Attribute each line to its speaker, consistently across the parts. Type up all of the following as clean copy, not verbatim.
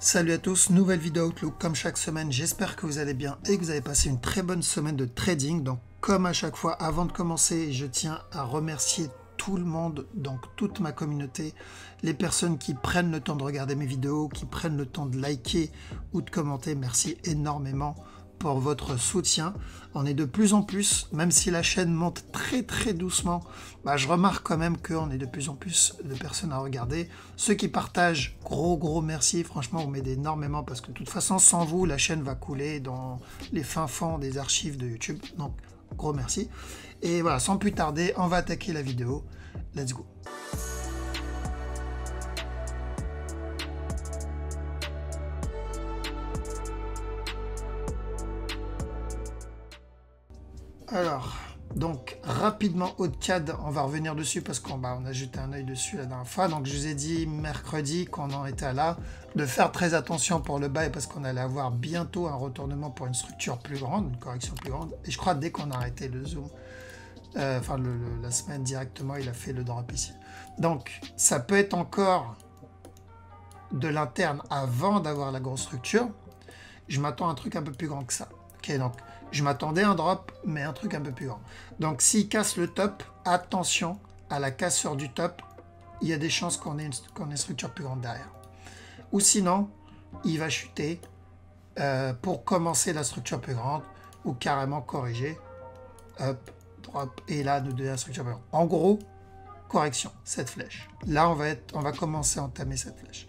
Speaker 1: Salut à tous, nouvelle vidéo Outlook comme chaque semaine, j'espère que vous allez bien et que vous avez passé une très bonne semaine de trading. Donc comme à chaque fois, avant de commencer, je tiens à remercier tout le monde, donc toute ma communauté, les personnes qui prennent le temps de regarder mes vidéos, qui prennent le temps de liker ou de commenter, merci énormément pour votre soutien. On est de plus en plus, même si la chaîne monte très doucement, je remarque quand même qu'on est de plus en plus de personnes à regarder. Ceux qui partagent, gros merci, franchement vous m'aidez énormément parce que de toute façon sans vous la chaîne va couler dans les fins fonds des archives de YouTube, donc gros merci. Et voilà, sans plus tarder, on va attaquer la vidéo, let's go. Alors, donc rapidement AutoCAD, on va revenir dessus parce qu'on a jeté un œil dessus la dernière fois. Donc je vous ai dit mercredi qu'on en était là, de faire très attention pour le buy parce qu'on allait avoir bientôt un retournement pour une structure plus grande, une correction plus grande. Et je crois dès qu'on a arrêté le zoom, la semaine directement, il a fait le drop ici. Donc ça peut être encore de l'interne avant d'avoir la grosse structure. Je m'attends à un truc un peu plus grand que ça. Ok, donc je m'attendais à un drop, mais un truc un peu plus grand. Donc s'il casse le top, attention à la cassure du top. Il y a des chances qu'on ait une structure plus grande derrière. Ou sinon, il va chuter pour commencer la structure plus grande ou carrément corriger. Hop, drop, et là, nous donner la structure plus grande. En gros, correction, cette flèche. Là, on va commencer à entamer cette flèche.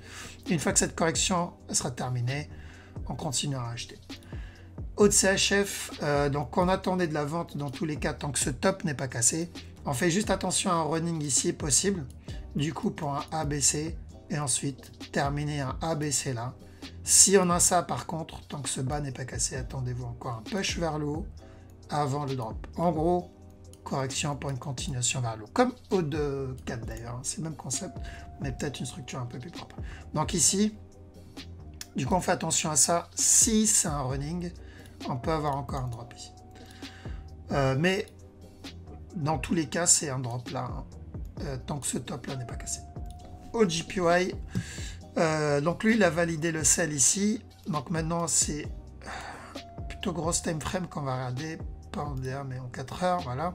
Speaker 1: Une fois que cette correction sera terminée, on continuera à acheter. Haut de CHF, donc on attendait de la vente dans tous les cas tant que ce top n'est pas cassé. On fait juste attention à un running ici possible, du coup pour un ABC et ensuite terminer un ABC là. Si on a ça par contre, tant que ce bas n'est pas cassé, attendez-vous encore un push vers le haut avant le drop. En gros, correction pour une continuation vers le haut, comme au de 4 d'ailleurs, c'est le même concept, mais peut-être une structure un peu plus propre. Donc ici, du coup on fait attention à ça, si c'est un running, on peut avoir encore un drop ici. Mais dans tous les cas, c'est un drop là, tant que ce top là n'est pas cassé. Au GPY, donc lui, il a validé le sell ici. Donc maintenant, c'est plutôt grosse time frame qu'on va regarder, pas en DR, mais en 4 heures, voilà.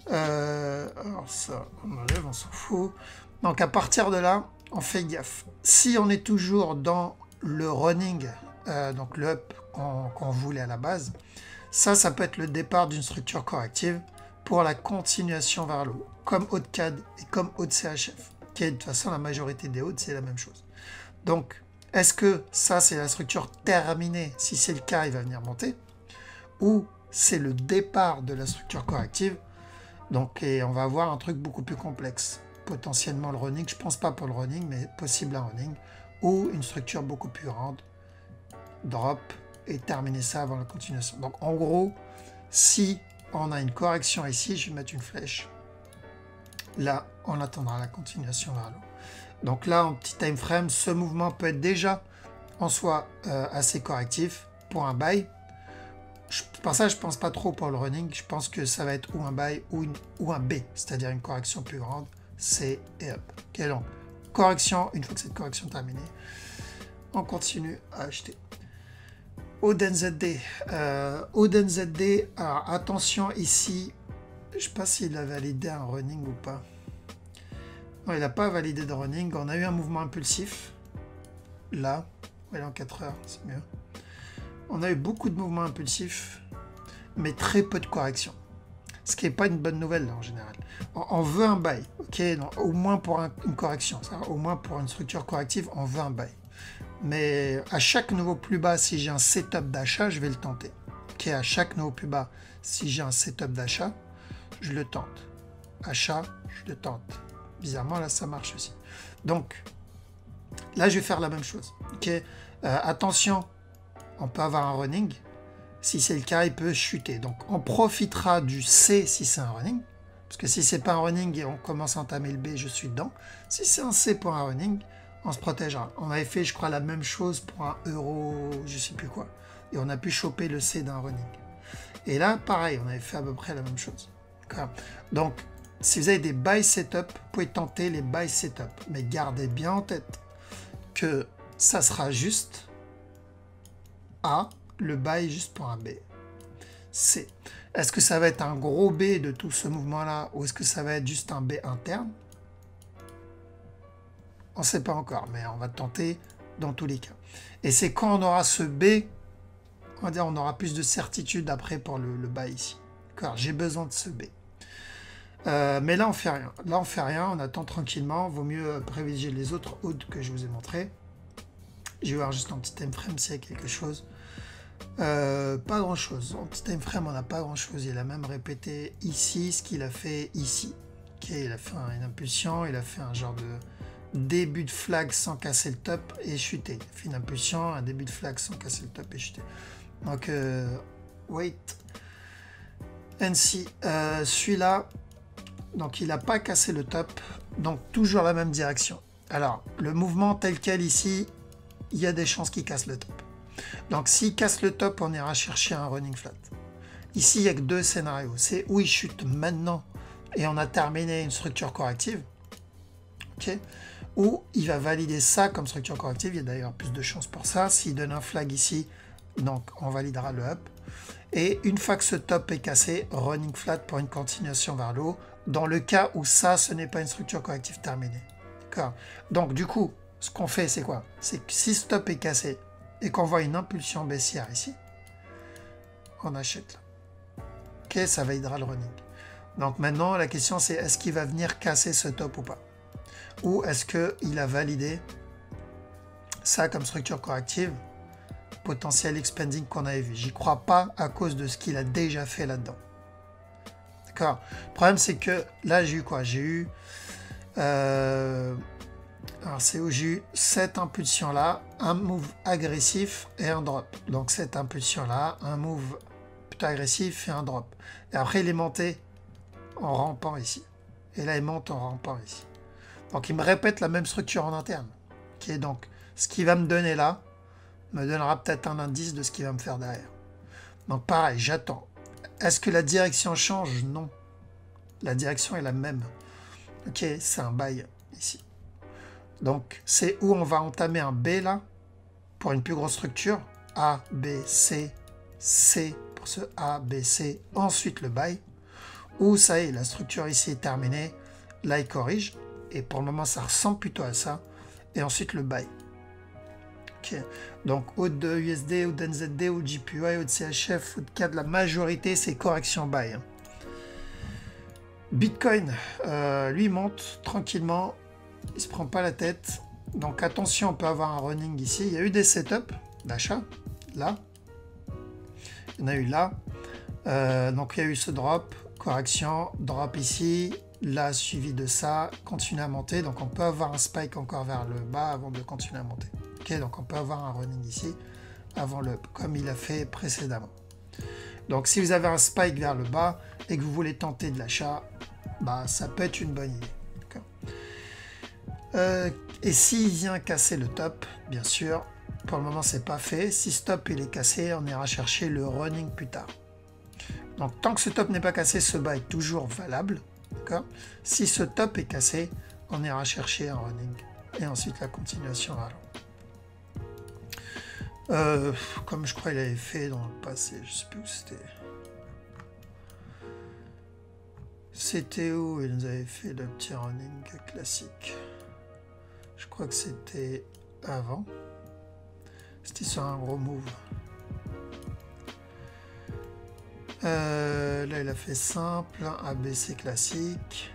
Speaker 1: Alors ça, on enlève, on s'en fout. Donc à partir de là, on fait gaffe. Si on est toujours dans le running, donc le up qu'on voulait à la base, ça peut être le départ d'une structure corrective pour la continuation vers le haut, comme haut de CAD et comme haut de CHF, qui est de toute façon la majorité des hauts, c'est la même chose. Donc, est-ce que ça c'est la structure terminée? Si c'est le cas, il va venir monter, ou c'est le départ de la structure corrective? Donc, et on va avoir un truc beaucoup plus complexe, potentiellement le running, je pense pas pour le running, mais possible un running, ou une structure beaucoup plus grande, drop, et terminer ça avant la continuation. Donc en gros, si on a une correction ici, je vais mettre une flèche. Là, on attendra la continuation vers le haut. Donc là, en petit time frame, ce mouvement peut être déjà en soi assez correctif pour un buy. Pour ça, je ne pense pas trop pour le running. Je pense que ça va être ou un buy ou un B, c'est-à-dire une correction plus grande. C et up. Ok, donc correction, une fois que cette correction est terminée, on continue à acheter. ODNZD, alors attention ici, je ne sais pas s'il a validé un running ou pas. Non, il n'a pas validé de running. On a eu un mouvement impulsif, là, en 4 heures, c'est mieux. On a eu beaucoup de mouvements impulsifs, mais très peu de corrections. Ce qui n'est pas une bonne nouvelle là, en général. On veut un buy, ok, non, au moins pour une correction, ça, au moins pour une structure corrective, on veut un buy. Mais à chaque nouveau plus bas, si j'ai un setup d'achat, je vais le tenter. Ok, à chaque nouveau plus bas, si j'ai un setup d'achat, je le tente. Achat, je le tente. Bizarrement, là, ça marche aussi. Donc, là, je vais faire la même chose. Ok, attention, on peut avoir un running. Si c'est le cas, il peut chuter. Donc, on profitera du C si c'est un running. Parce que si c'est pas un running et on commence à entamer le B, je suis dedans. Si c'est un C pour un running, on se protégera. On avait fait, je crois, la même chose pour un euro, je sais plus quoi. Et on a pu choper le C d'un running. Et là, pareil, on avait fait à peu près la même chose. Donc, si vous avez des buy setup, vous pouvez tenter les buy setup. Mais gardez bien en tête que ça sera juste A, le buy juste pour un B. C. Est-ce que ça va être un gros B de tout ce mouvement-là ou est-ce que ça va être juste un B interne? On ne sait pas encore, mais on va tenter dans tous les cas. Et c'est quand on aura ce B, on va dire, on aura plus de certitude après pour le buy ici. D'accord, j'ai besoin de ce B. Mais là, on fait rien. Là, on fait rien, on attend tranquillement. Vaut mieux privilégier les autres hauts que je vous ai montrés. Je vais voir juste en petit time frame s'il y a quelque chose. Pas grand chose. En petit time frame, on n'a pas grand chose. Il a même répété ici ce qu'il a fait ici. Ok, il a fait une impulsion, il a fait un genre de début de flag sans casser le top et chuter. Il a fait une impulsion, un début de flag sans casser le top et chuter. Donc, wait and see. Celui-là, donc il n'a pas cassé le top, donc toujours la même direction. Alors, le mouvement tel quel ici, il y a des chances qu'il casse le top. Donc s'il casse le top, on ira chercher un running flat. Ici, il n'y a que deux scénarios. C'est où il chute maintenant et on a terminé une structure corrective. Okay. Ou il va valider ça comme structure corrective. Il y a d'ailleurs plus de chances pour ça. S'il donne un flag ici, donc on validera le up. Et une fois que ce top est cassé, running flat pour une continuation vers le haut. Dans le cas où ça, ce n'est pas une structure corrective terminée. D'accord. Donc du coup, ce qu'on fait, c'est quoi? C'est que si ce top est cassé et qu'on voit une impulsion baissière ici, on achète là. Ok, ça validera le running. Donc maintenant, la question c'est est-ce qu'il va venir casser ce top ou pas? Ou est-ce qu'il a validé ça comme structure corrective, potentiel expanding qu'on avait vu? J'y crois pas à cause de ce qu'il a déjà fait là-dedans. D'accord. Le problème c'est que là j'ai eu quoi? J'ai eu alors c'est où j'ai eu cette impulsion là, un move agressif et un drop. Donc cette impulsion là, un move plutôt agressif et un drop. Et après il est monté en rampant ici. Et là il monte en rampant ici. Donc il me répète la même structure en interne. Okay, donc ce qu'il va me donner là me donnera peut-être un indice de ce qu'il va me faire derrière. Donc pareil, j'attends. Est-ce que la direction change? Non. La direction est la même. Ok, c'est un buy ici. Donc c'est où on va entamer un B là pour une plus grosse structure. A, B, C, C pour ce A, B, C. Ensuite le buy. Ou ça y est, la structure ici est terminée. Là il corrige. Et pour le moment ça ressemble plutôt à ça. Et ensuite le buy. Ok. Donc haut de USD, haut de NZD, haut de JPY, haut de CHF, haut de CAD, la majorité c'est correction buy. Hein. Bitcoin, lui monte tranquillement. Il se prend pas la tête. Donc attention, on peut avoir un running ici. Il y a eu des setups d'achat. Là. Il y en a eu là. Donc il y a eu ce drop. Correction. Drop ici. Là, suivi de ça. Continue à monter. Donc on peut avoir un spike encore vers le bas avant de continuer à monter. Ok, donc on peut avoir un running ici. Avant le up. Comme il a fait précédemment. Donc si vous avez un spike vers le bas et que vous voulez tenter de l'achat, bah, ça peut être une bonne idée. Et s'il vient casser le top, bien sûr, pour le moment c'est pas fait. Si ce top il est cassé, on ira chercher le running plus tard. Donc tant que ce top n'est pas cassé, ce bas est toujours valable. Si ce top est cassé, on ira chercher un running. Et ensuite la continuation vers là. Comme je crois qu'il avait fait dans le passé, je sais plus où c'était. C'était où il nous avait fait le petit running classique? Je crois que c'était avant. C'était sur un gros move. Là, il a fait simple, ABC classique.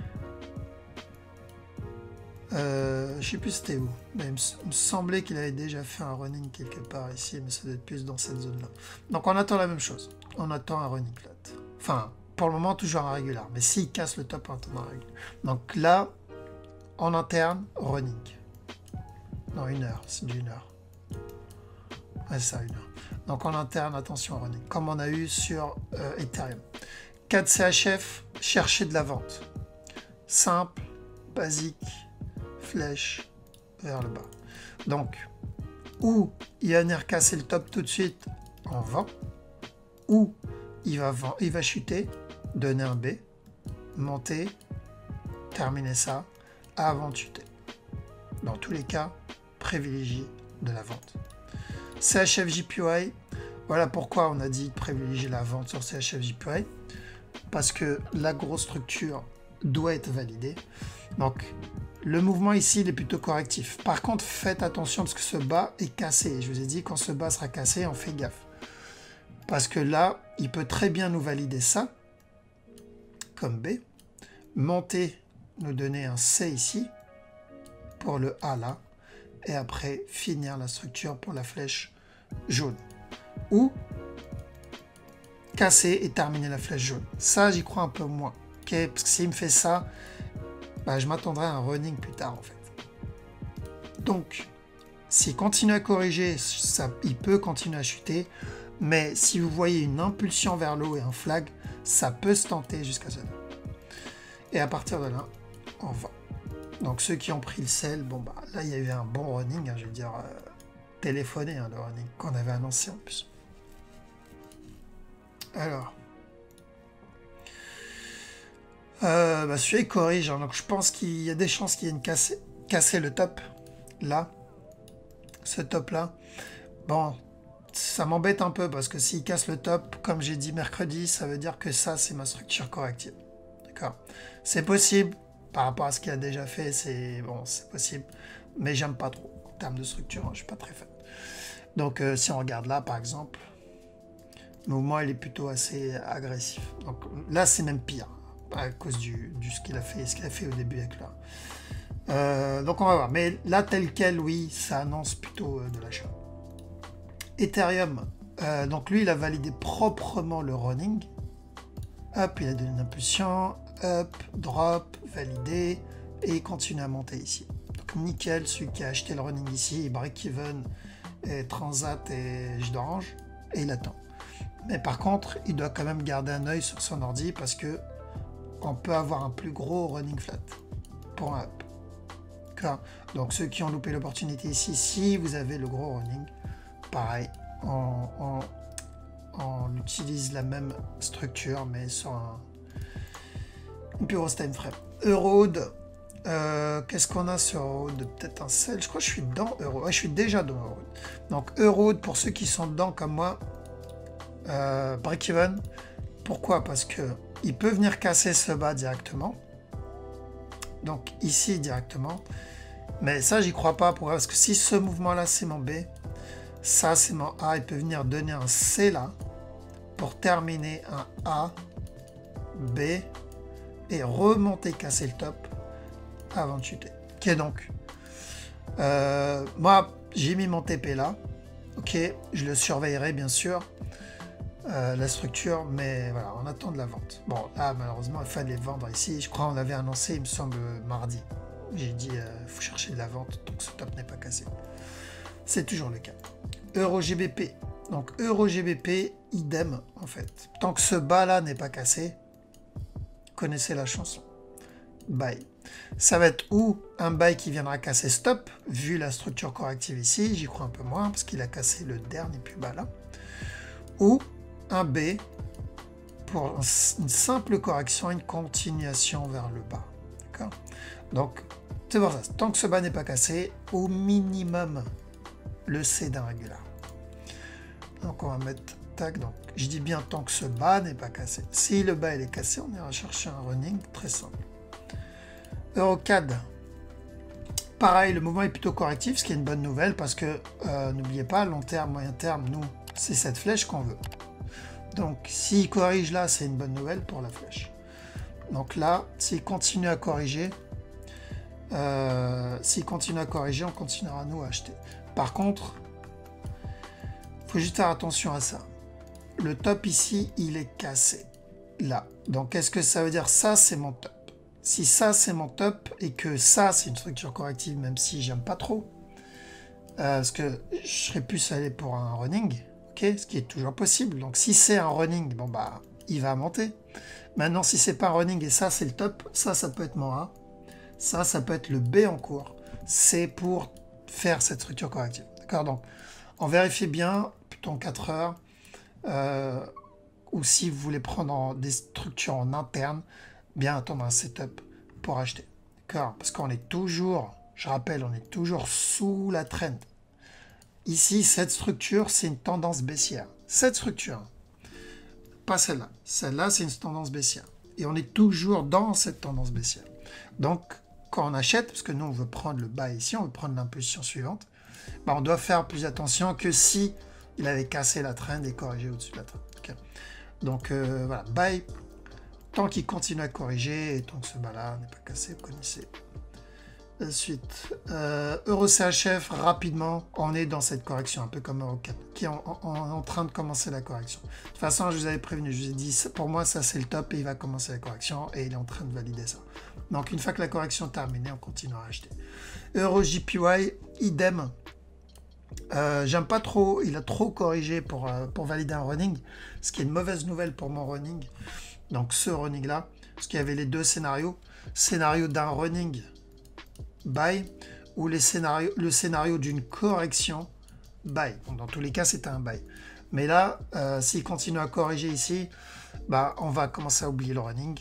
Speaker 1: Je sais plus c'était où. Mais il me semblait qu'il avait déjà fait un running quelque part ici, mais ça doit être plus dans cette zone-là. Donc on attend la même chose. On attend un running flat. Enfin, pour le moment, toujours un régulier. Mais s'il casse le top, on attend un régulier. Donc là, en interne, running. Non, 1 heure, c'est d'1 heure. Ouais, c'est ça, 1 heure. Donc en interne, attention, running. Comme on a eu sur Ethereum. 4 CHF, chercher de la vente. Simple, basique, flèche vers le bas. Donc, ou il va venir casser le top tout de suite en vent, ou il va chuter, donner un B, monter, terminer ça, avant de chuter. Dans tous les cas, privilégiez de la vente. CHF-JPY, voilà pourquoi on a dit de privilégier la vente sur CHF-JPY, parce que la grosse structure doit être validée. Donc, le mouvement ici, il est plutôt correctif. Par contre, faites attention parce que ce bas est cassé. Je vous ai dit, quand ce bas sera cassé, on fait gaffe. Parce que là, il peut très bien nous valider ça, comme B. Monter, nous donner un C ici, pour le A là. Et après, finir la structure pour la flèche jaune. Ou casser et terminer la flèche jaune. Ça, j'y crois un peu moins. Okay, parce que s'il me fait ça, bah, je m'attendrai à un running plus tard en fait. Donc, s'il continue à corriger, ça, il peut continuer à chuter. Mais si vous voyez une impulsion vers le haut et un flag, ça peut se tenter jusqu'à ça. Et à partir de là, on va. Donc ceux qui ont pris le sel, bon bah là il y a eu un bon running, hein, je veux dire téléphoné hein, le running qu'on avait annoncé en plus. Alors, bah celui-là il corrige, hein, donc je pense qu'il y a des chances qu'il vienne casser le top, là, ce top là. Bon, ça m'embête un peu parce que s'il casse le top, comme j'ai dit mercredi, ça veut dire que ça c'est ma structure corrective. D'accord, c'est possible. Par rapport à ce qu'il a déjà fait, c'est bon, c'est possible, mais j'aime pas trop en termes de structure, hein, je suis pas très fan. Donc si on regarde là par exemple, le mouvement il est plutôt assez agressif. Donc là c'est même pire à cause de ce qu'il a fait au début avec là. Donc on va voir, mais là tel quel, oui, ça annonce plutôt de l'achat. Ethereum, donc lui il a validé proprement le running. Hop, il a donné une impulsion. Up, drop, validé, et il continue à monter ici. Donc nickel, celui qui a acheté le running ici, break-even, et transat et jus d'orange, et il attend. Mais par contre, il doit quand même garder un œil sur son ordi parce que on peut avoir un plus gros running flat pour un up. Donc ceux qui ont loupé l'opportunité ici, si vous avez le gros running, pareil, on utilise la même structure mais sur un plus gros time frame. Euroad, qu'est-ce qu'on a sur Euroad? Peut-être un sell. Je crois que je suis dedans Euroad. Ouais, je suis déjà dans Euroad. Donc Euroad, pour ceux qui sont dedans comme moi, break-even. Pourquoi? Parce que il peut venir casser ce bas directement. Donc ici directement. Mais ça, j'y crois pas. Parce que si ce mouvement-là, c'est mon B, ça, c'est mon A. Il peut venir donner un C là pour terminer un A, B, et remonter, casser le top avant de chuter. Ok, donc, moi, j'ai mis mon TP là. Ok, je le surveillerai bien sûr, la structure, mais voilà, on attend de la vente. Bon, là, malheureusement, il fallait vendre ici. Je crois qu'on l'avait annoncé, il me semble, mardi. J'ai dit, il faut chercher de la vente, donc ce top n'est pas cassé. C'est toujours le cas. Euro-GBP. Donc, Euro-GBP, idem, en fait. Tant que ce bas-là n'est pas cassé, connaissez la chanson. Buy. Ça va être ou un buy qui viendra casser stop, vu la structure corrective ici, j'y crois un peu moins, parce qu'il a cassé le dernier plus bas là. Ou un B pour une simple correction, une continuation vers le bas. D'accord? Donc, c'est pour ça. Tant que ce bas n'est pas cassé, au minimum, le C d'un régular. Donc, on va mettre tac. Donc, je dis bien tant que ce bas n'est pas cassé. Si le bas il est cassé, on ira chercher un running très simple. Eurocad. Pareil, le mouvement est plutôt correctif, ce qui est une bonne nouvelle parce que n'oubliez pas, long terme, moyen terme, nous, c'est cette flèche qu'on veut. Donc, s'il corrige là, c'est une bonne nouvelle pour la flèche. Donc là, s'il continue à corriger, on continuera nous à acheter. Par contre, il faut juste faire attention à ça. Le top ici, il est cassé. Là. Donc, qu'est-ce que ça veut dire? Ça, c'est mon top. Si ça, c'est mon top, et que ça, c'est une structure corrective, même si j'aime pas trop, parce que je serais plus allé pour un running, ok, ce qui est toujours possible. Donc, si c'est un running, bon, bah, il va monter. Maintenant, si c'est pas un running, et ça, c'est le top, ça peut être mon A. Ça peut être le B en cours. C'est pour faire cette structure corrective. D'accord? Donc, on vérifie bien, plutôt en 4 heures, ou si vous voulez prendre des structures en interne, bien attendre un setup pour acheter. D'accord? Parce qu'on est toujours, je rappelle, on est toujours sous la trend. ici, cette structure, c'est une tendance baissière. Cette structure, pas celle-là. Celle-là, c'est une tendance baissière. Et on est toujours dans cette tendance baissière. Donc, quand on achète, parce que nous, on veut prendre le bas ici, on veut prendre l'impulsion suivante, bah, on doit faire plus attention que si il avait cassé la trend et corrigé au-dessus de la trend. Okay. Donc, voilà, buy, tant qu'il continue à corriger, et tant que ce bas-là n'est pas cassé, vous connaissez. Ensuite, Euro CHF, rapidement, on est dans cette correction, un peu comme Euro 4, qui est en train de commencer la correction. De toute façon, je vous avais prévenu, je vous ai dit, pour moi, ça c'est le top et il va commencer la correction et il est en train de valider ça. Donc, une fois que la correction est terminée, on continue à acheter. Euro JPY, idem. J'aime pas trop, il a trop corrigé pour valider un running, ce qui est une mauvaise nouvelle pour mon running. Donc, ce running-là, parce qu'il y avait les deux scénarios. Scénario d'un running buy ou le scénario d'une correction buy. Donc, dans tous les cas, c'était un buy. Mais là, s'il continue à corriger ici, bah, on va commencer à oublier le running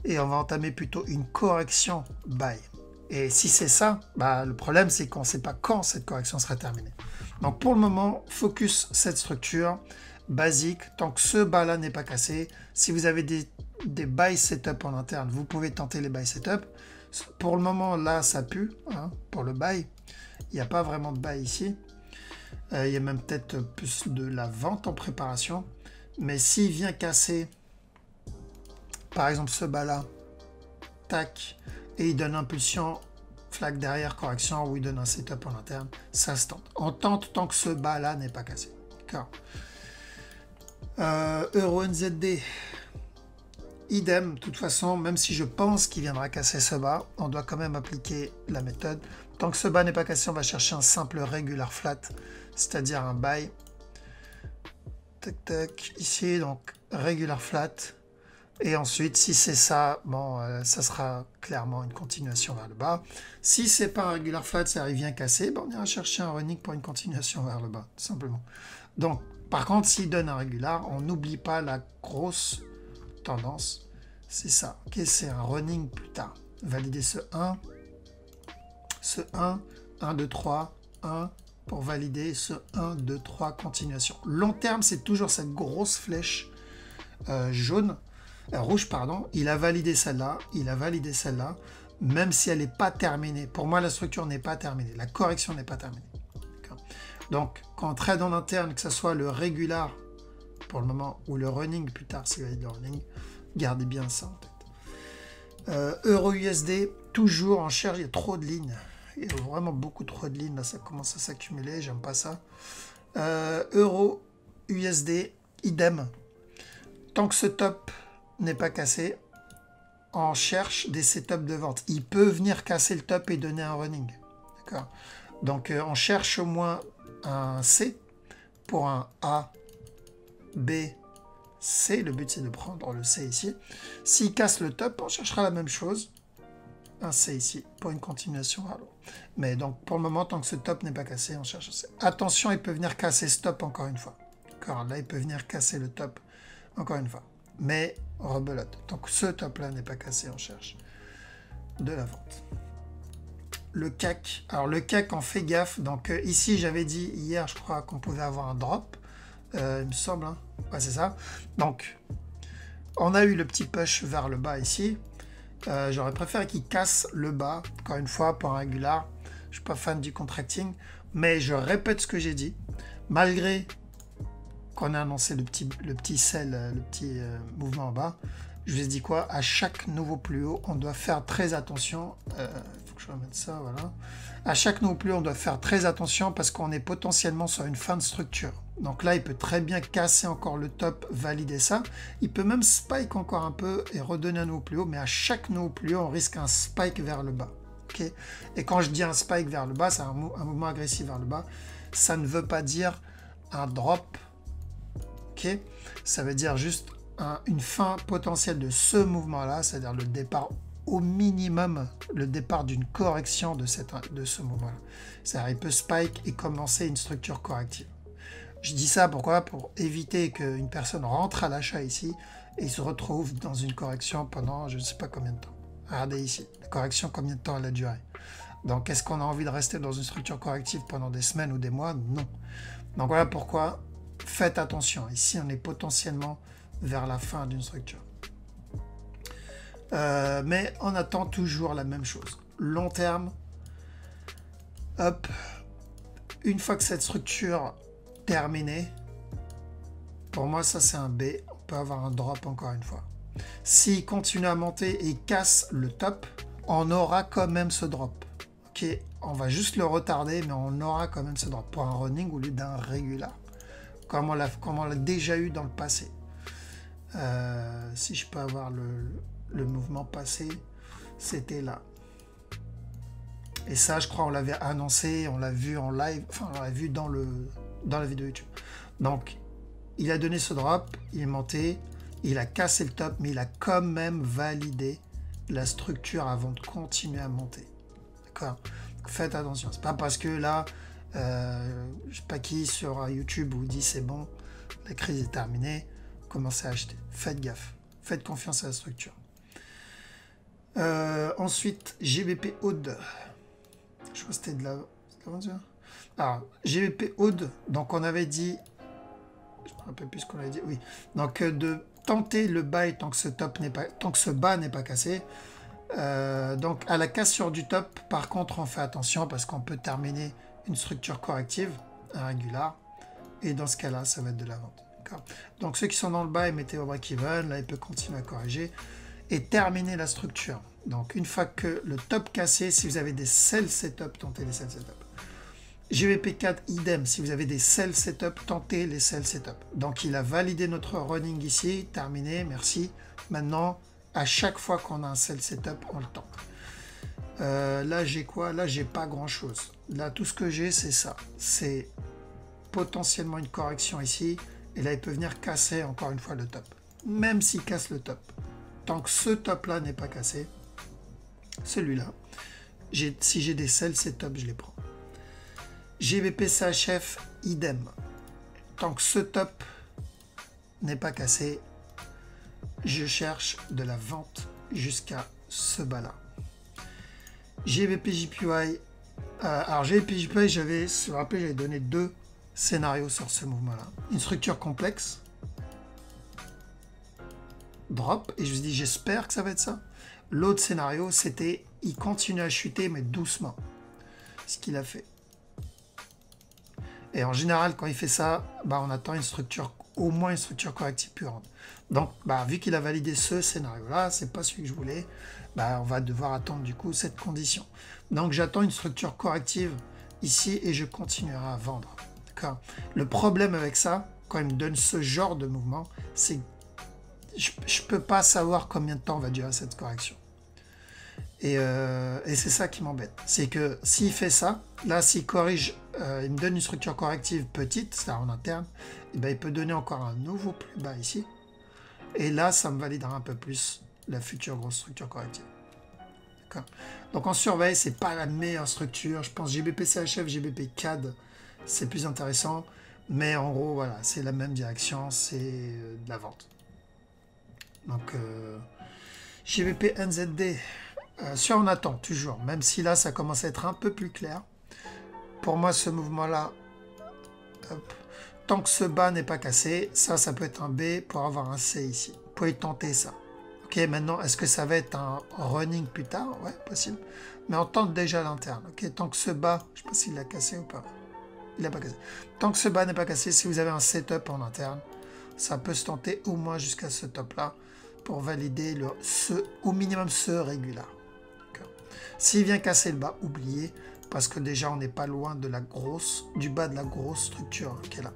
Speaker 1: et on va entamer plutôt une correction buy. Et si c'est ça, bah, le problème, c'est qu'on ne sait pas quand cette correction sera terminée. Donc, pour le moment, focus cette structure basique. Tant que ce bas-là n'est pas cassé, si vous avez des buy setup en interne, vous pouvez tenter les buy setup. Pour le moment, là, ça pue, hein, pour le buy. Il n'y a pas vraiment de buy ici. Il y a même peut-être plus de la vente en préparation. Mais s'il vient casser, par exemple, ce bas-là, tac, et il donne impulsion, flag derrière, correction, ou il donne un setup en interne, ça se tente. On tente tant que ce bas-là n'est pas cassé. D'accord. Euro NZD. Idem, de toute façon, même si je pense qu'il viendra casser ce bas, on doit quand même appliquer la méthode. Tant que ce bas n'est pas cassé, on va chercher un simple regular flat, c'est-à-dire un buy. Tac, tac, ici, donc regular flat. Et ensuite, si c'est ça, bon, ça sera clairement une continuation vers le bas. Si c'est pas un regular flat, ça vient casser, ben on ira chercher un running pour une continuation vers le bas, tout simplement. Donc, par contre, s'il donne un regular, on n'oublie pas la grosse tendance, c'est ça. Ok, c'est un running plus tard. Valider ce 1, 1, 2, 3, 1, pour valider ce 1, 2, 3, continuation. Long terme, c'est toujours cette grosse flèche rouge, pardon. Il a validé celle-là, il a validé celle-là, même si elle n'est pas terminée. Pour moi, la structure n'est pas terminée, la correction n'est pas terminée. Donc, quand on trade en interne, que ce soit le regular pour le moment, ou le running plus tard, s'il valide le running, gardez bien ça en tête. Euro USD, toujours en cherche, il y a trop de lignes. Il y a vraiment beaucoup trop de lignes, là ça commence à s'accumuler, j'aime pas ça. Euro USD, idem. Tant que ce top n'est pas cassé, on cherche des setups de vente. Il peut venir casser le top et donner un running. D'accord. Donc on cherche au moins un C pour un A, B, C. Le but c'est de prendre le C ici. S'il casse le top, on cherchera la même chose. Un C ici pour une continuation vers le haut. Mais donc pour le moment, tant que ce top n'est pas cassé, on cherche un C. Attention, il peut venir casser ce top encore une fois. D'accord, là il peut venir casser le top encore une fois. Mais rebelote. Tant que ce top là n'est pas cassé, on cherche de la vente. Le CAC. Alors le CAC, on fait gaffe. Donc ici, j'avais dit hier, je crois qu'on pouvait avoir un drop. Il me semble. Hein. Ouais, c'est ça. Donc, on a eu le petit push vers le bas ici. J'aurais préféré qu'il casse le bas. Encore une fois, pour un régular. Je ne suis pas fan du contracting. Mais je répète ce que j'ai dit. Malgré qu'on a annoncé le petit sell, le petit mouvement en bas, je vous ai dit quoi? À chaque nouveau plus haut, on doit faire très attention. Il faut que je remette ça, voilà. À chaque nouveau plus haut, on doit faire très attention parce qu'on est potentiellement sur une fin de structure. Donc là, il peut très bien casser encore le top, valider ça. Il peut même spike encore un peu et redonner un nouveau plus haut. Mais à chaque nouveau plus haut, on risque un spike vers le bas. Okay, et quand je dis un spike vers le bas, c'est un mouvement agressif vers le bas. Ça ne veut pas dire un drop. Okay, ça veut dire juste une fin potentielle de ce mouvement-là, c'est-à-dire le départ au minimum, le départ d'une correction de ce mouvement-là. C'est-à-dire il peut spike et commencer une structure corrective. Je dis ça pourquoi? Pour éviter qu'une personne rentre à l'achat ici et se retrouve dans une correction pendant je ne sais pas combien de temps. Regardez ici, la correction, combien de temps elle a duré. Donc, est-ce qu'on a envie de rester dans une structure corrective pendant des semaines ou des mois? Non. Donc, voilà pourquoi faites attention. Ici, on est potentiellement vers la fin d'une structure. Mais on attend toujours la même chose. Long terme, hop, une fois que cette structure terminée, pour moi, ça c'est un B. On peut avoir un drop encore une fois. S'il continue à monter et casse le top, on aura quand même ce drop. Ok, on va juste le retarder, mais on aura quand même ce drop pour un running au lieu d'un régular, comme on l'a déjà eu dans le passé. Si je peux avoir le mouvement passé, c'était là. Et ça, je crois, on l'avait annoncé, on l'a vu en live, enfin, on l'a vu dans la vidéo YouTube. Donc, il a donné ce drop, il est monté, il a cassé le top, mais il a quand même validé la structure avant de continuer à monter. D'accord? Faites attention. C'est pas parce que là, je sais pas qui sur YouTube vous dit c'est bon, la crise est terminée, commencez à acheter. Faites gaffe. Faites confiance à la structure. Ensuite, GBP Aude. Je crois que c'était de la... Alors, GBP Aude, donc on avait dit... Je me rappelle plus ce qu'on avait dit. Oui. Donc, de tenter le buy tant que ce bas n'est pas cassé. Donc, à la cassure du top, par contre, on fait attention parce qu'on peut terminer une structure corrective, un régular. Et dans ce cas-là, ça va être de la vente. Donc, ceux qui sont dans le buy, mettez au break-even. Là, il peut continuer à corriger. Et terminer la structure. Donc, une fois que le top cassé, si vous avez des sell setup, tentez les sell setup. GBP4, idem. Si vous avez des sell setup, tentez les sell setup. Donc, il a validé notre running ici. Terminé, merci. Maintenant, à chaque fois qu'on a un sell setup, on le tente. Là, j'ai quoi? Là, j'ai pas grand-chose. Là, tout ce que j'ai, c'est ça. C'est potentiellement une correction ici. Et là, il peut venir casser encore une fois le top. Même s'il casse le top. Tant que ce top-là n'est pas cassé, celui-là, si j'ai des sell setup, je les prends. GBP CHF, idem. Tant que ce top n'est pas cassé, je cherche de la vente jusqu'à ce bas-là. GBP JPY, alors GBP JPY, je vous rappelle, j'avais donné 2 scénarios sur ce mouvement-là. Une structure complexe, drop, et je me suis dit, j'espère que ça va être ça. L'autre scénario, c'était, il continue à chuter, mais doucement. Ce qu'il a fait. Et en général, quand il fait ça, on attend une structure, au moins une structure corrective pure. Donc, vu qu'il a validé ce scénario-là, c'est pas celui que je voulais, on va devoir attendre du coup cette condition. Donc, j'attends une structure corrective ici et je continuerai à vendre. D'accord? Le problème avec ça, quand il me donne ce genre de mouvement, c'est que je ne peux pas savoir combien de temps va durer cette correction. Et c'est ça qui m'embête. C'est que s'il fait ça, là, s'il corrige, il me donne une structure corrective petite, c'est-à-dire en interne, et il peut donner encore un nouveau plus bas ici. Et là, ça me validera un peu plus la future grosse structure corrective. Donc on surveille, c'est pas la meilleure structure. Je pense GBP CHF, GBP CAD, c'est plus intéressant. Mais en gros, voilà, c'est la même direction, c'est de la vente. Donc GBP NZD, sur on attend toujours, même si là ça commence à être un peu plus clair. Pour moi, ce mouvement-là, tant que ce bas n'est pas cassé, ça peut être un B pour avoir un C ici. Vous pouvez tenter ça. Ok, maintenant, est-ce que ça va être un running plus tard? Ouais, possible. Mais on tente déjà l'interne. Ok, tant que ce bas, je ne sais pas s'il l'a cassé ou pas. Il n'a pas cassé. Tant que ce bas n'est pas cassé, si vous avez un setup en interne, ça peut se tenter au moins jusqu'à ce top-là pour valider au minimum ce régular. S'il vient casser le bas, oubliez, parce que déjà on n'est pas loin de du bas de la grosse structure qui est là.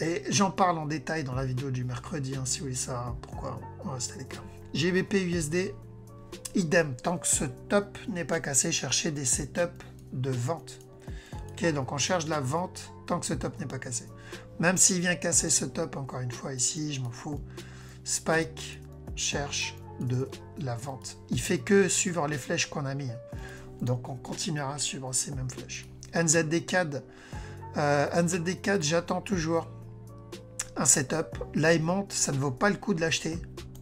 Speaker 1: Et j'en parle en détail dans la vidéo du mercredi, si vous voulez savoir pourquoi on reste à l'écart. GBP USD, idem, tant que ce top n'est pas cassé, cherchez des setups de vente. Ok, donc on cherche de la vente tant que ce top n'est pas cassé. Même s'il vient casser ce top, encore une fois ici, je m'en fous. Spike cherche de la vente. Il fait que suivre les flèches qu'on a mis. Donc on continuera à suivre ces mêmes flèches. NZD-CAD, NZD-CAD, j'attends toujours un setup. Là, il monte, ça ne vaut pas le coup de l'acheter.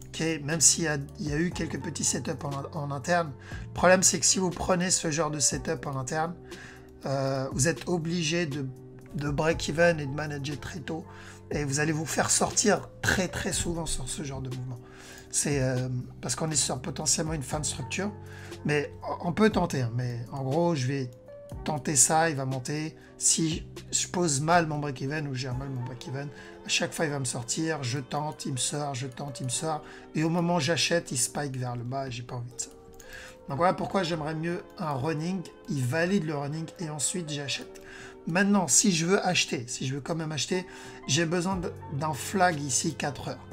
Speaker 1: Ok, Ok, même s'il y a eu quelques petits setups en interne. Le problème, c'est que si vous prenez ce genre de setup en interne, vous êtes obligé de break-even et de manager très tôt. Et vous allez vous faire sortir très très souvent sur ce genre de mouvement. C'est parce qu'on est sur potentiellement une fin de structure. Mais on peut tenter. Hein, mais en gros, je vais tenter ça, il va monter. Si je pose mal mon break-even ou j'ai mal mon break-even, à chaque fois il va me sortir, je tente, il me sort, je tente, il me sort. Et au moment où j'achète, il spike vers le bas et j'ai pas envie de ça. Donc voilà pourquoi j'aimerais mieux un running, il valide le running et ensuite j'achète. Maintenant, si je veux acheter, si je veux quand même acheter, j'ai besoin d'un flag ici 4 heures.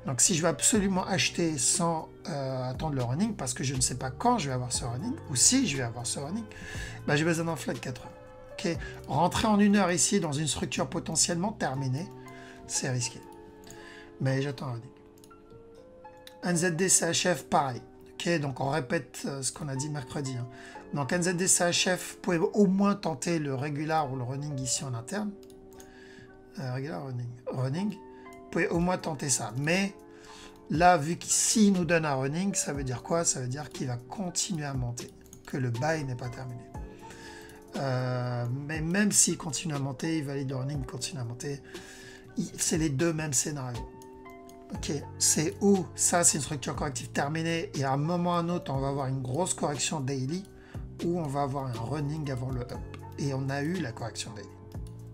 Speaker 1: Donc si je veux absolument acheter sans attendre le running, parce que je ne sais pas quand je vais avoir ce running, ou si je vais avoir ce running, ben j'ai besoin d'un flag 4 heures. Okay. Rentrer en 1 heure ici dans une structure potentiellement terminée, c'est risqué. Mais j'attends un running. NZD CHF, pareil. Okay, donc on répète ce qu'on a dit mercredi. Hein. Donc NZD CHF, vous pouvez au moins tenter le regular ou le running ici en interne. Regular, running. Vous pouvez au moins tenter ça. Mais là, vu qu'ici nous donne un running, ça veut dire quoi? Ça veut dire qu'il va continuer à monter, que le buy n'est pas terminé. Mais même s'il continue à monter, il valide le running, il continue à monter. C'est les deux mêmes scénarios. Ok, c'est où ça c'est une structure corrective terminée et à un moment ou à un autre on va avoir une grosse correction daily ou on va avoir un running avant le up. Et on a eu la correction daily.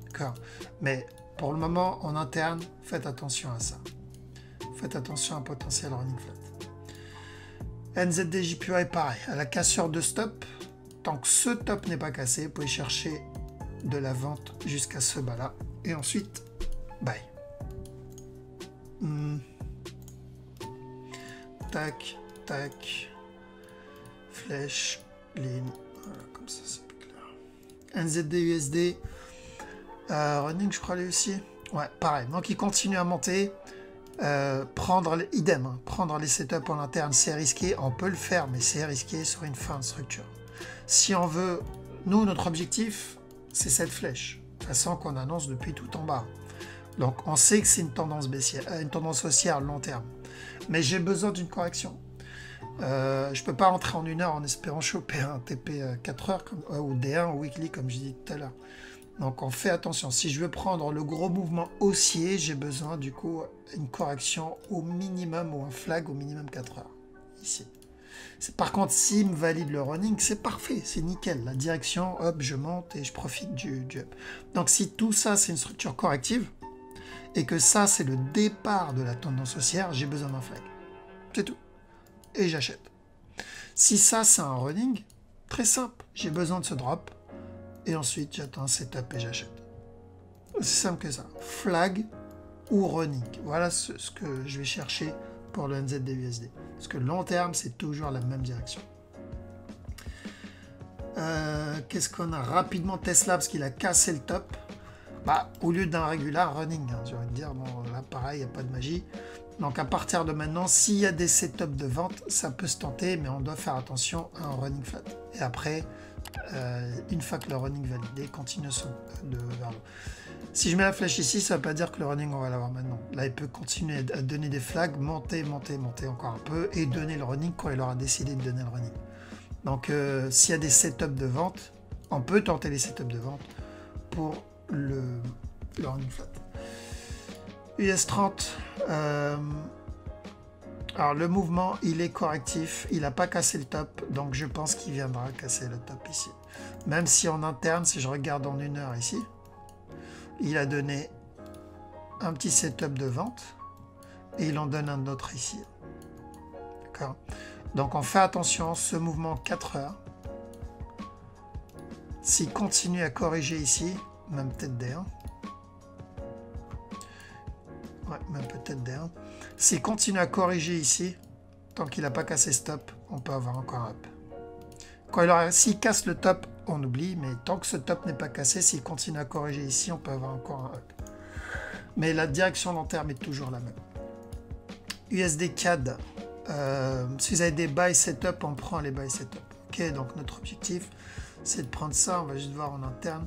Speaker 1: D'accord. Mais pour le moment en interne, faites attention à ça. Faites attention à un potentiel running flat. NZD-JPY est pareil, à la cassure de stop. Tant que ce top n'est pas cassé, vous pouvez chercher de la vente jusqu'à ce bas là. Et ensuite, buy. Tac, tac. Flèche, ligne. Voilà, comme ça, c'est plus clair. NZD-USD. Running, je crois, lui aussi. Ouais, pareil. Donc, il continue à monter. Prendre les idem, hein, prendre les setups en interne, c'est risqué. On peut le faire, mais c'est risqué sur une fin de structure. Si on veut, nous, notre objectif, c'est cette flèche, de toute façon qu'on annonce depuis tout en bas. Donc, on sait que c'est une tendance baissière, une tendance haussière long terme. Mais j'ai besoin d'une correction. Je ne peux pas rentrer en 1 heure en espérant choper un TP 4 heures ou D1 ou weekly, comme je dis tout à l'heure. Donc, on fait attention. Si je veux prendre le gros mouvement haussier, j'ai besoin, du coup, une correction au minimum ou un flag au minimum 4 heures. Ici. Par contre, s'il me valide le running, c'est parfait, c'est nickel. La direction, hop, je monte et je profite du up. Donc si tout ça, c'est une structure corrective, et que ça, c'est le départ de la tendance haussière, j'ai besoin d'un flag. C'est tout. Et j'achète. Si ça, c'est un running, très simple. J'ai besoin de ce drop, et ensuite, j'attends un setup et j'achète. C'est simple que ça. Flag ou running. Voilà ce que je vais chercher pour le NZD-USD. Parce que long terme, c'est toujours la même direction. Qu'est-ce qu'on a rapidement Tesla, parce qu'il a cassé le top. Bah, au lieu d'un régular running, hein, j'ai envie de dire, bon, là, pareil, il n'y a pas de magie. Donc, à partir de maintenant, s'il y a des setups de vente, ça peut se tenter, mais on doit faire attention à un running flat. Et après, une fois que le running validé, continue vers le. Si je mets la flèche ici, ça ne veut pas dire que le running, on va l'avoir maintenant. Là, il peut continuer à donner des flags, monter, monter, monter encore un peu, et donner le running quand il aura décidé de donner le running. Donc, s'il y a des setups de vente, on peut tenter les setups de vente pour le running flat. US30, alors le mouvement, il est correctif, il n'a pas cassé le top, donc je pense qu'il viendra casser le top ici. Même si en interne, si je regarde en 1 heure ici, il a donné un petit setup de vente et il en donne un autre ici. D'accord. Donc on fait attention, ce mouvement 4 heures, s'il continue à corriger ici, même peut-être D1, ouais, même peut-être D1, s'il continue à corriger ici, tant qu'il n'a pas cassé stop, on peut avoir encore un up. S'il casse le top, on oublie, mais tant que ce top n'est pas cassé, s'il continue à corriger ici, on peut avoir encore un up. Mais la direction long terme est toujours la même. USD CAD, si vous avez des buy setup, on prend les buy setup. Ok, donc notre objectif, c'est de prendre ça, on va juste voir en interne.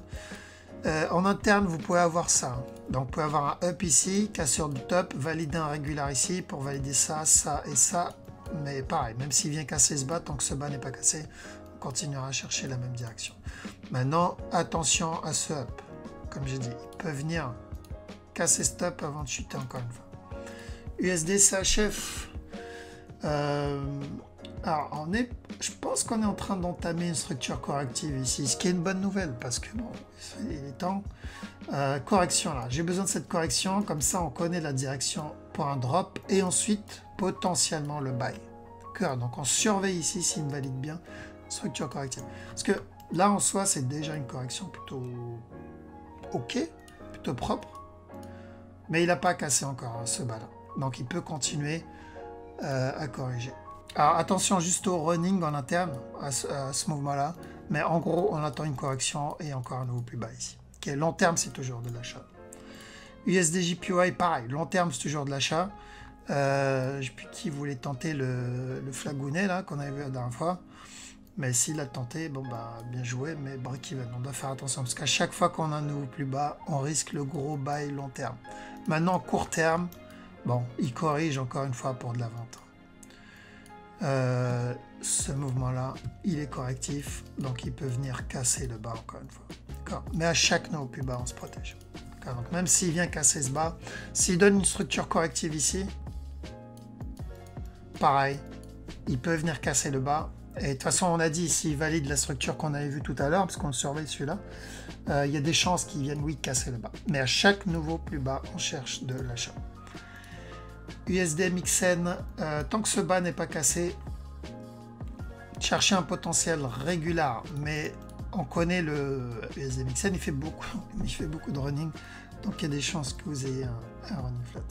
Speaker 1: En interne, vous pouvez avoir ça. Donc, vous pouvez avoir un up ici, cassure du top, valider un régular ici pour valider ça, ça et ça. Mais pareil, même s'il vient casser ce bas, tant que ce bas n'est pas cassé, on continuera à chercher la même direction. Maintenant, attention à ce up. Comme j'ai dit, il peut venir casser ce top avant de chuter encore une fois. USD CHF. Alors, je pense qu'on est en train d'entamer une structure corrective ici, ce qui est une bonne nouvelle parce que bon, il est temps. Correction là, j'ai besoin de cette correction, comme ça on connaît la direction pour un drop et ensuite potentiellement le buy. D'accord, donc on surveille ici s'il me valide bien structure corrective. Parce que là en soi c'est déjà une correction plutôt ok, plutôt propre, mais il n'a pas cassé encore ce bas là, donc il peut continuer à corriger. Alors attention juste au running en interne à ce mouvement-là, mais en gros on attend une correction et encore un nouveau plus bas ici. Okay, long terme c'est toujours de l'achat. USD/JPY pareil, long terme c'est toujours de l'achat. Je ne sais plus qui voulait tenter le flagounet là qu'on avait vu la dernière fois, mais s'il a tenté, bon bah bien joué, mais break-even, on doit faire attention parce qu'à chaque fois qu'on a un nouveau plus bas, on risque le gros buy long terme. Maintenant court terme, bon il corrige encore une fois pour de la vente. Ce mouvement-là, il est correctif, donc il peut venir casser le bas encore une fois. Mais à chaque nouveau plus bas, on se protège. Donc même s'il vient casser ce bas, s'il donne une structure corrective ici, pareil, il peut venir casser le bas. Et de toute façon, on a dit, s'il valide la structure qu'on avait vue tout à l'heure, parce qu'on surveille celui-là, il y a des chances qu'il vienne, oui, casser le bas. Mais à chaque nouveau plus bas, on cherche de l'achat. USD MXN, tant que ce bas n'est pas cassé, cherchez un potentiel régulier, mais on connaît le USD MXN, il fait beaucoup de running, donc il y a des chances que vous ayez un running flat.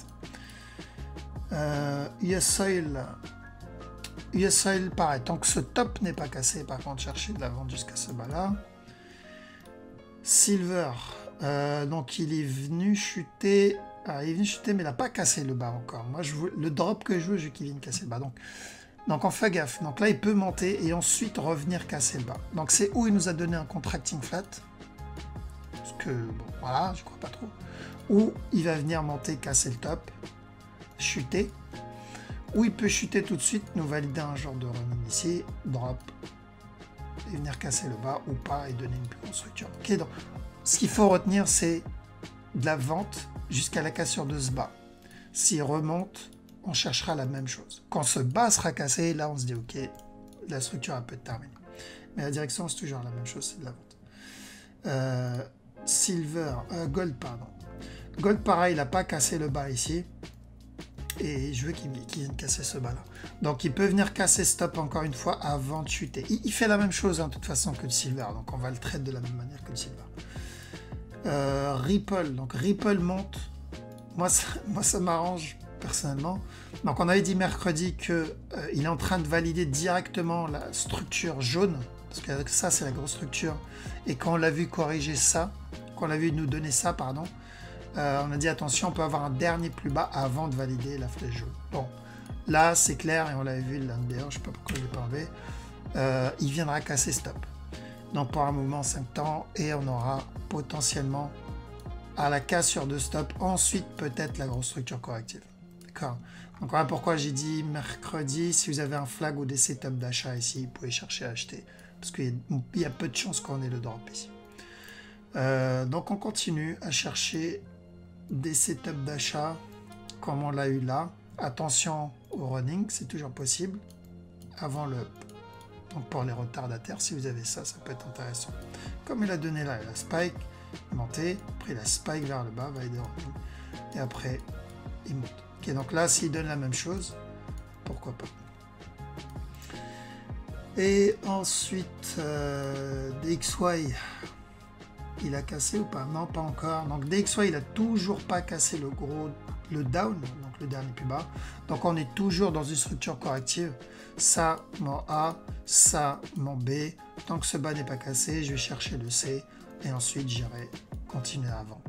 Speaker 1: US Oil, pareil, tant que ce top n'est pas cassé, par contre, cherchez de la vente jusqu'à ce bas-là. Silver, donc il est venu chuter. Alors, il vient chuter, mais il n'a pas cassé le bas encore. Moi, le drop que je veux qu'il vienne casser le bas. Donc, on fait gaffe. Donc là, il peut monter et ensuite revenir casser le bas. Donc, c'est où il nous a donné un contracting flat. Parce que, bon, voilà, je crois pas trop. Ou il va venir monter, casser le top, chuter. Ou il peut chuter tout de suite, nous valider un genre de running ici, drop, et venir casser le bas ou pas et donner une plus grande structure. Ok, donc, ce qu'il faut retenir, c'est de la vente jusqu'à la cassure de ce bas. S'il remonte, on cherchera la même chose. Quand ce bas sera cassé, là on se dit ok, la structure a peut être terminée. Mais la direction c'est toujours la même chose, c'est de la vente. Gold, pardon. Gold pareil, il n'a pas cassé le bas ici. Et je veux qu'il vienne casser ce bas là. Donc il peut venir casser stop encore une fois avant de chuter. Il fait la même chose hein, de toute façon que le silver. Donc on va le traiter de la même manière que le silver. Ripple, donc Ripple monte, moi ça m'arrange personnellement. Donc on avait dit mercredi que il est en train de valider directement la structure jaune, parce que ça c'est la grosse structure, et quand on l'a vu corriger ça, quand on l'a vu nous donner ça, pardon, on a dit attention, on peut avoir un dernier plus bas avant de valider la flèche jaune. Bon, là c'est clair, et on l'avait vu l'un d'ailleurs, je sais pas pourquoi je l'ai pas enlevé, il viendra casser stop. Donc pour un mouvement 5 temps, et on aura potentiellement à la cassure de stop, ensuite peut-être la grosse structure corrective. D'accord. Donc voilà pourquoi j'ai dit mercredi, si vous avez un flag ou des setups d'achat ici, vous pouvez chercher à acheter, parce qu'il y a peu de chances qu'on ait le drop ici. Donc on continue à chercher des setups d'achat comme on l'a eu là. Attention au running, c'est toujours possible, avant le... Donc pour les retardataires, si vous avez ça, ça peut être intéressant. Comme il a donné là, la spike, monter, après la spike vers le bas, va aider et après il monte. Ok, donc là, s'il donne la même chose, pourquoi pas. Et ensuite, DXY, il a cassé ou pas? Non, pas encore. Donc DXY, il a toujours pas cassé le down, donc le dernier plus bas. Donc on est toujours dans une structure corrective. Ça, mon A, ça, mon B. Tant que ce bas n'est pas cassé, je vais chercher le C et ensuite j'irai continuer à vendre.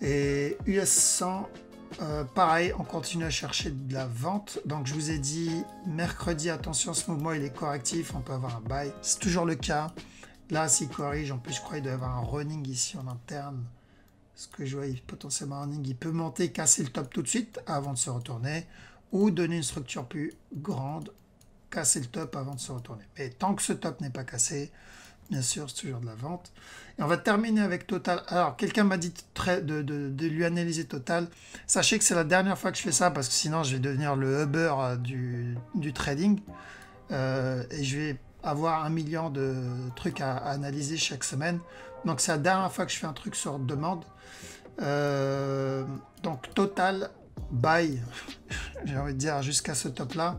Speaker 1: Et US 100, pareil, on continue à chercher de la vente. Donc je vous ai dit mercredi, attention, ce mouvement il est correctif, on peut avoir un buy. C'est toujours le cas. Là, s'il corrige, en plus, je crois qu'il doit y avoir un running ici en interne. Ce que je vois, potentiellement un running, il peut monter, casser le top tout de suite avant de se retourner, ou donner une structure plus grande, casser le top avant de se retourner. Mais tant que ce top n'est pas cassé, bien sûr, c'est toujours de la vente. Et on va terminer avec Total. Alors, quelqu'un m'a dit de lui analyser Total. Sachez que c'est la dernière fois que je fais ça, parce que sinon, je vais devenir le Uber du trading. Et je vais avoir 1 million de trucs à analyser chaque semaine. Donc, c'est la dernière fois que je fais un truc sur demande. Donc, Total, buy, j'ai envie de dire, jusqu'à ce top-là.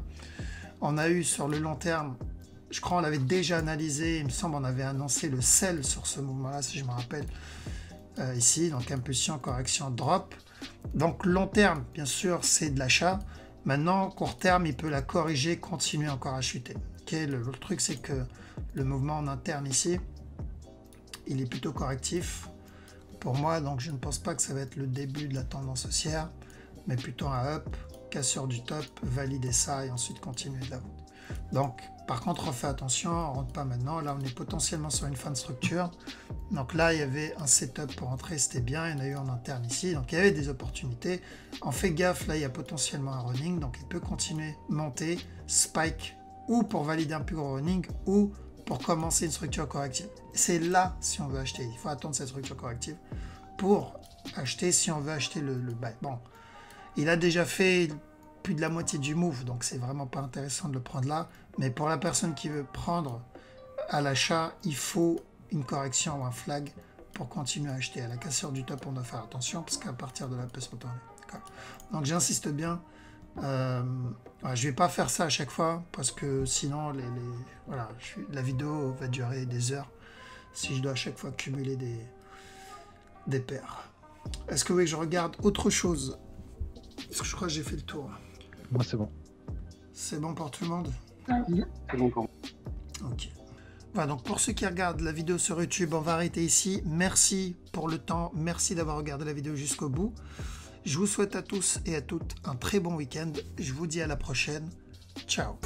Speaker 1: On a eu sur le long terme, je crois on l'avait déjà analysé, il me semble on avait annoncé le sell sur ce mouvement-là, si je me rappelle, ici, donc impulsion, correction, drop. Donc long terme, bien sûr, c'est de l'achat. Maintenant, court terme, il peut la corriger, continuer encore à chuter. Okay, le truc, c'est que le mouvement en interne ici, il est plutôt correctif pour moi, donc je ne pense pas que ça va être le début de la tendance haussière, mais plutôt un up, cassure du top, valider ça et ensuite continuer de la vente. Donc, par contre, on fait attention, on ne rentre pas maintenant. Là, on est potentiellement sur une fin de structure. Donc là, il y avait un setup pour entrer, c'était bien. Il y en a eu en interne ici. Donc, il y avait des opportunités. On fait gaffe, là, il y a potentiellement un running. Donc, il peut continuer, monter, spike, ou pour valider un plus gros running, ou pour commencer une structure corrective. C'est là, si on veut acheter. Il faut attendre cette structure corrective pour acheter, si on veut acheter le buy. Bon, il a déjà fait plus de la moitié du move, donc c'est vraiment pas intéressant de le prendre là. Mais pour la personne qui veut prendre à l'achat, il faut une correction ou un flag pour continuer à acheter. À la cassure du top, on doit faire attention parce qu'à partir de là, elle peut se retourner. Donc j'insiste bien. Je vais pas faire ça à chaque fois parce que sinon voilà, la vidéo va durer des heures si je dois à chaque fois cumuler des paires. Est-ce que vous voulez que je regarde autre chose? Parce que je crois que j'ai fait le tour.
Speaker 2: Moi, c'est bon.
Speaker 1: C'est bon pour tout le monde?
Speaker 3: C'est bon pour moi.
Speaker 1: Ok. Voilà, donc pour ceux qui regardent la vidéo sur YouTube, on va arrêter ici. Merci pour le temps. Merci d'avoir regardé la vidéo jusqu'au bout. Je vous souhaite à tous et à toutes un très bon week-end. Je vous dis à la prochaine. Ciao.